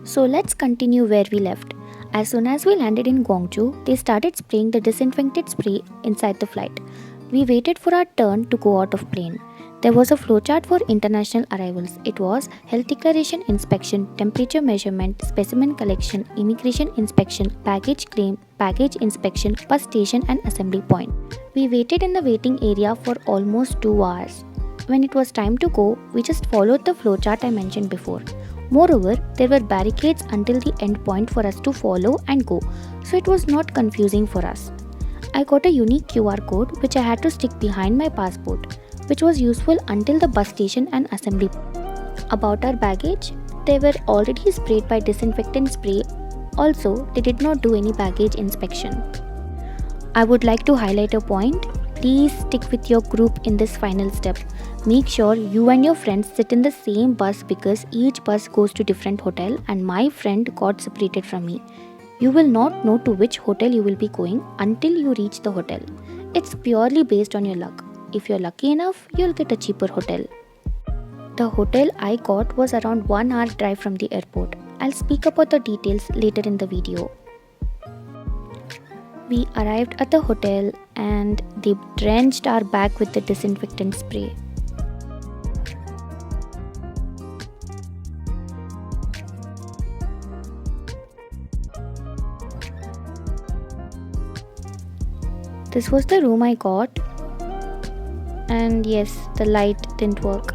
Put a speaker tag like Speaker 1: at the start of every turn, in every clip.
Speaker 1: So let's continue where we left. As soon as we landed in Guangzhou, they started spraying the disinfectant spray inside the flight. We waited for our turn to go out of plane. There was a flowchart for international arrivals. It was health declaration inspection, temperature measurement, specimen collection, immigration inspection, baggage claim, baggage inspection, bus station and assembly point. We waited in the waiting area for almost 2 hours. When it was time to go, we just followed the flowchart I mentioned before. Moreover, there were barricades until the end point for us to follow and go, so it was not confusing for us. I got a unique QR code which I had to stick behind my passport, which was useful until the bus station and assembly. About our baggage, they were already sprayed by disinfectant spray. Also, they did not do any baggage inspection. I would like to highlight a point. Please stick with your group in this final step. Make sure you and your friends sit in the same bus because each bus goes to different hotel and my friend got separated from me. You will not know to which hotel you will be going until you reach the hotel. It's purely based on your luck. If you're lucky enough, you'll get a cheaper hotel. The hotel I got was around 1 hour drive from the airport. I'll speak about the details later in the video. We arrived at the hotel and they drenched our bag with the disinfectant spray. This was the room I got, and yes, the light didn't work.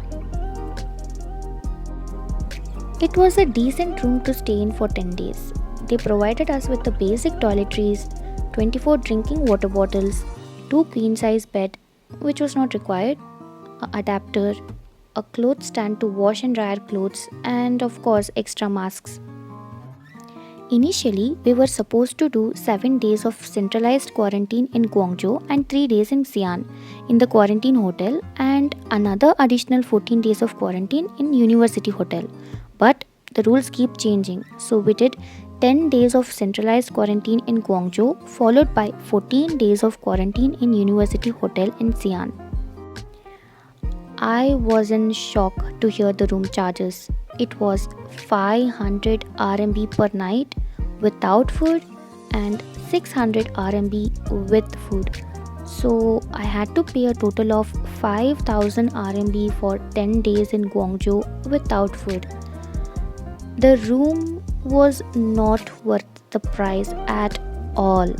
Speaker 1: It was a decent room to stay in for 10 days. They provided us with the basic toiletries, 24 drinking water bottles, 2 queen-size bed, which was not required, an adapter, a clothes stand to wash and dry our clothes, and of course extra masks. Initially, we were supposed to do 7 days of centralized quarantine in Guangzhou and 3 days in Xi'an in the quarantine hotel and another additional 14 days of quarantine in University Hotel. But the rules keep changing, so we did 10 days of centralized quarantine in Guangzhou followed by 14 days of quarantine in University Hotel in Xi'an. I was in shock to hear the room charges. It was 500 RMB per night without food and 600 RMB with food. So I had to pay a total of 5000 RMB for 10 days in Guangzhou without food. The room was not worth the price at all.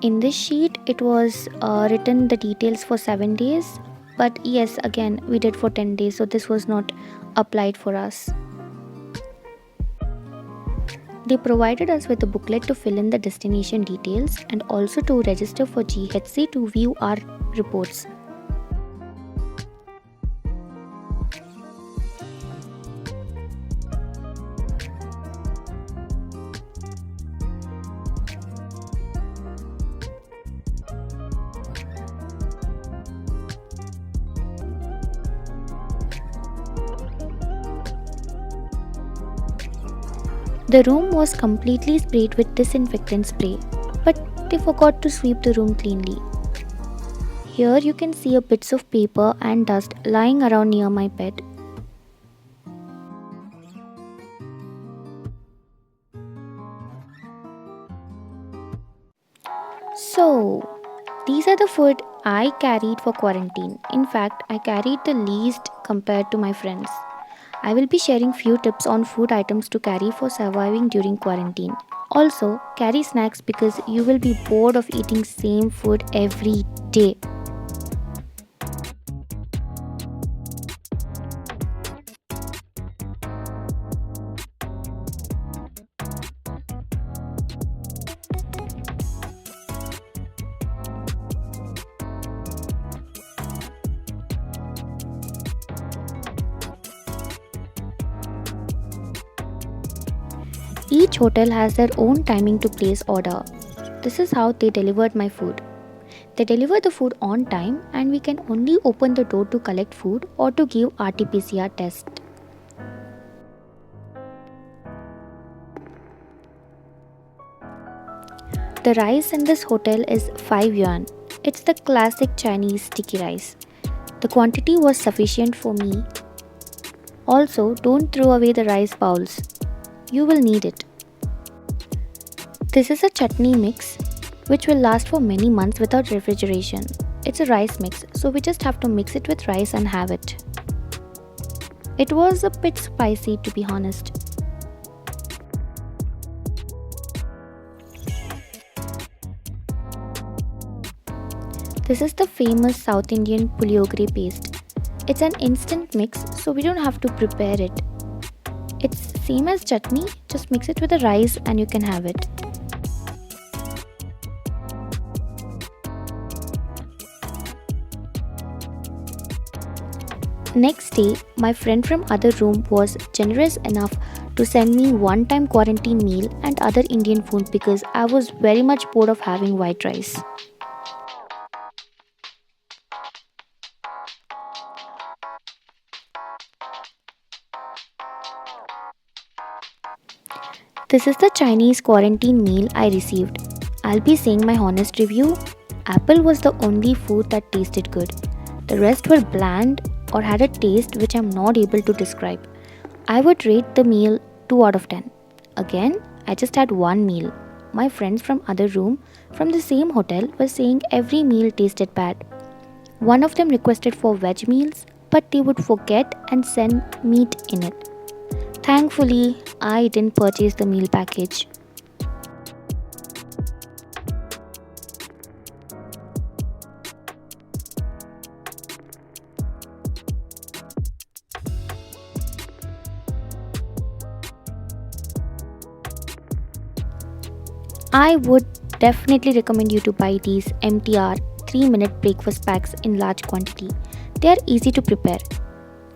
Speaker 1: In this sheet, it was written the details for 7 days. But yes, again, we did for 10 days, so this was not applied for us. They provided us with a booklet to fill in the destination details and also to register for GHC to view our reports. The room was completely sprayed with disinfectant spray, but they forgot to sweep the room cleanly. Here you can see a bits of paper and dust lying around near my bed. So, these are the food I carried for quarantine. In fact, I carried the least compared to my friends. I will be sharing few tips on food items to carry for surviving during quarantine. Also, carry snacks because you will be bored of eating same food every day. Each hotel has their own timing to place order. This is how they delivered my food. They deliver the food on time and we can only open the door to collect food or to give RT-PCR test. The rice in this hotel is 5 yuan. It's the classic Chinese sticky rice. The quantity was sufficient for me. Also, don't throw away the rice bowls. You will need it. This is a chutney mix which will last for many months without refrigeration. It's a rice mix, so we just have to mix it with rice and have it. It was a bit spicy, to be honest. This is the famous South Indian puliogre paste. It's an instant mix, so we don't have to prepare it. It's same as chutney, just mix it with the rice and you can have it. Next day, my friend from other room was generous enough to send me one-time quarantine meal and other Indian food because I was very much bored of having white rice. This is the Chinese quarantine meal I received. I'll be saying my honest review. Apple was the only food that tasted good. The rest were bland or had a taste which I'm not able to describe. I would rate the meal 2 out of 10. Again, I just had one meal. My friends from other room from the same hotel were saying every meal tasted bad. One of them requested for veg meals, but they would forget and send meat in it. Thankfully, I didn't purchase the meal package. I would definitely recommend you to buy these MTR 3-minute breakfast packs in large quantity. They are easy to prepare.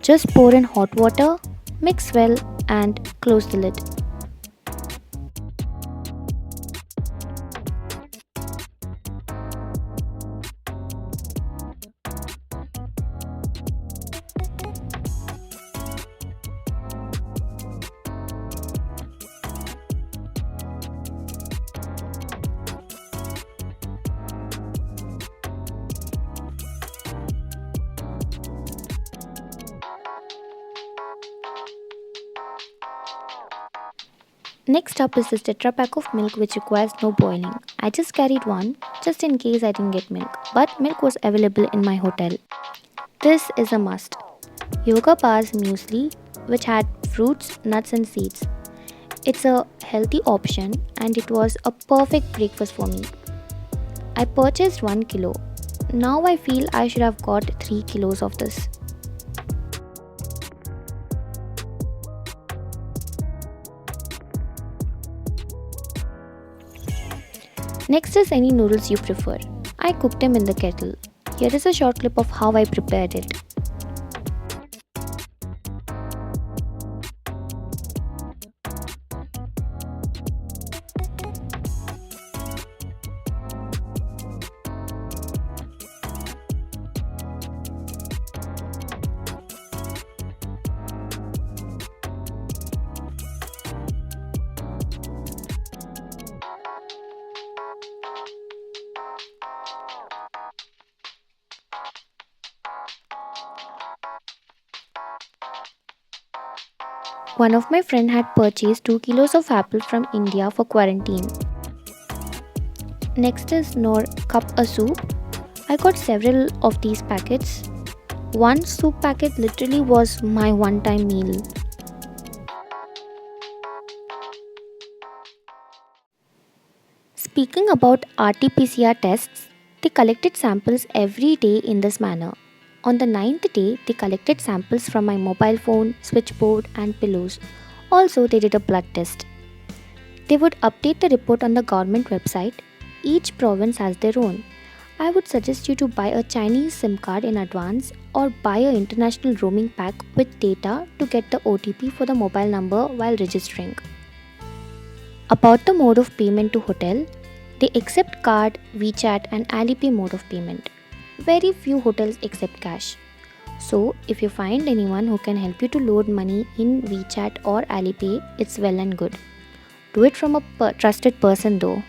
Speaker 1: Just pour in hot water, mix well and close the lid. Next up is this Tetra pack of milk which requires no boiling. I just carried one just in case I didn't get milk, but milk was available in my hotel. This is a must. Yoga Bars muesli which had fruits, nuts and seeds. It's a healthy option and it was a perfect breakfast for me. I purchased 1 kilo. Now I feel I should have got 3 kilos of this. Next is any noodles you prefer. I cooked them in the kettle. Here is a short clip of how I prepared it. One of my friend had purchased 2 kilos of apple from India for quarantine. Next is Nor Cup a soup. I got several of these packets. One soup packet literally was my one-time meal. Speaking about RT-PCR tests, they collected samples every day in this manner. On the 9th day, they collected samples from my mobile phone, switchboard and pillows. Also, they did a blood test. They would update the report on the government website. Each province has their own. I would suggest you to buy a Chinese SIM card in advance or buy an international roaming pack with data to get the OTP for the mobile number while registering. About the mode of payment to hotel, They accept card, WeChat, and Alipay mode of payment. Very few hotels accept cash. So, if you find anyone who can help you to load money in WeChat or Alipay, it's well and good. Do it from a trusted person though.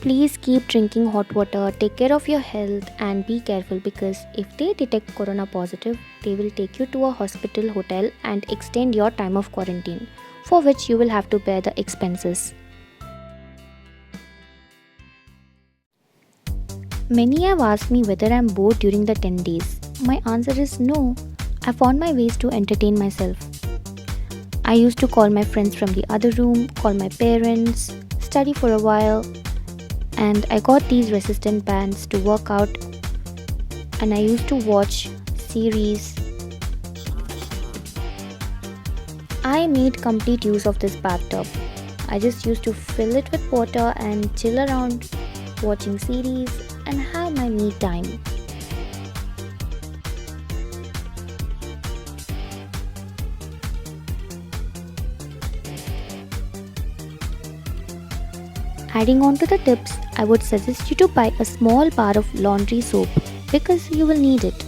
Speaker 1: Please keep drinking hot water, take care of your health, and be careful because if they detect corona positive, they will take you to a hospital, hotel, and extend your time of quarantine, for which you will have to bear the expenses. Many have asked me whether I'm bored during the 10 days. My answer is no. I found my ways to entertain myself. I used to call my friends from the other room, call my parents, study for a while, and I got these resistant bands to work out, and I used to watch series. I made complete use of this bathtub. I just used to fill it with water and chill around watching series and have my me time. Adding on to the tips, I would suggest you to buy a small bar of laundry soap because you will need it.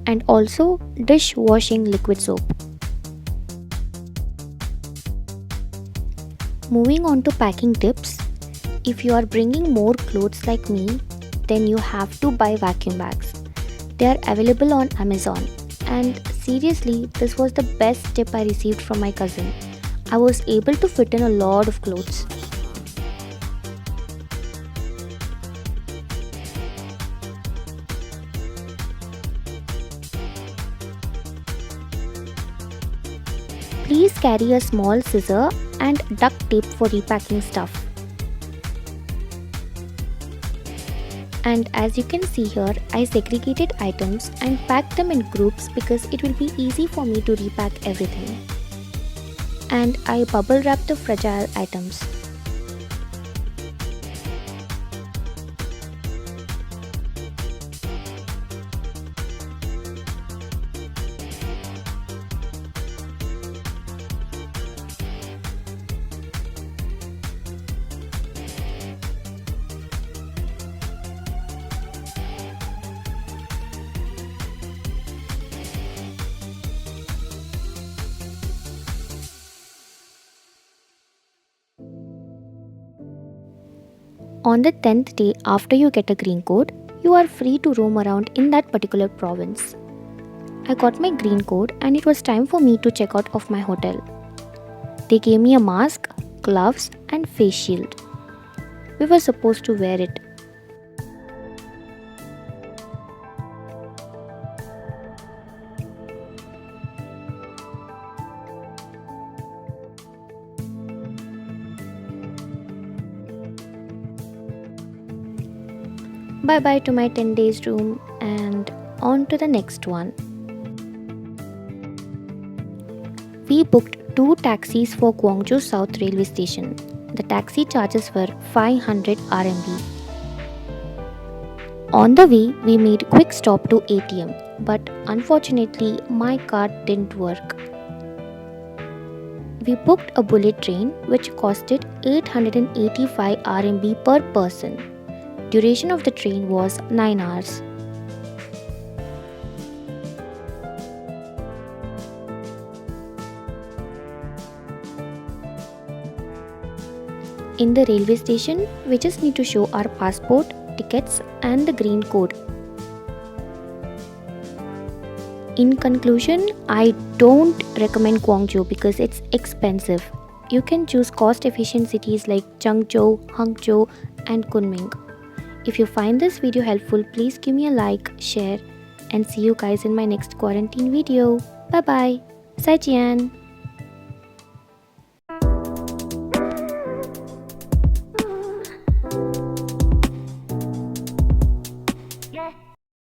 Speaker 1: And also dishwashing liquid soap. Moving on to packing tips, if you are bringing more clothes like me, then you have to buy vacuum bags. They are available on Amazon. And seriously, this was the best tip I received from my cousin. I was able to fit in a lot of clothes. Please carry a small scissor and duct tape for repacking stuff. And as you can see here, I segregated items and packed them in groups because it will be easy for me to repack everything. And I bubble wrap the fragile items. On the 10th day after you get a green code, you are free to roam around in that particular province. I got my green code and it was time for me to check out of my hotel. They gave me a mask, gloves and face shield. We were supposed to wear it. Bye bye to my 10 days room and on to the next one. We booked 2 taxis for Guangzhou South Railway Station. The taxi charges were 500 RMB. On the way, we made quick stop to ATM, but unfortunately my card didn't work. We booked a bullet train which costed 885 RMB per person. Duration of the train was 9 hours. In the railway station, we just need to show our passport, tickets and the green code. In conclusion, I don't recommend Guangzhou because it's expensive. You can choose cost-efficient cities like Guangzhou, Hangzhou and Kunming. If you find this video helpful, please give me a like, share and see you guys in my next quarantine video. Bye bye. 再见.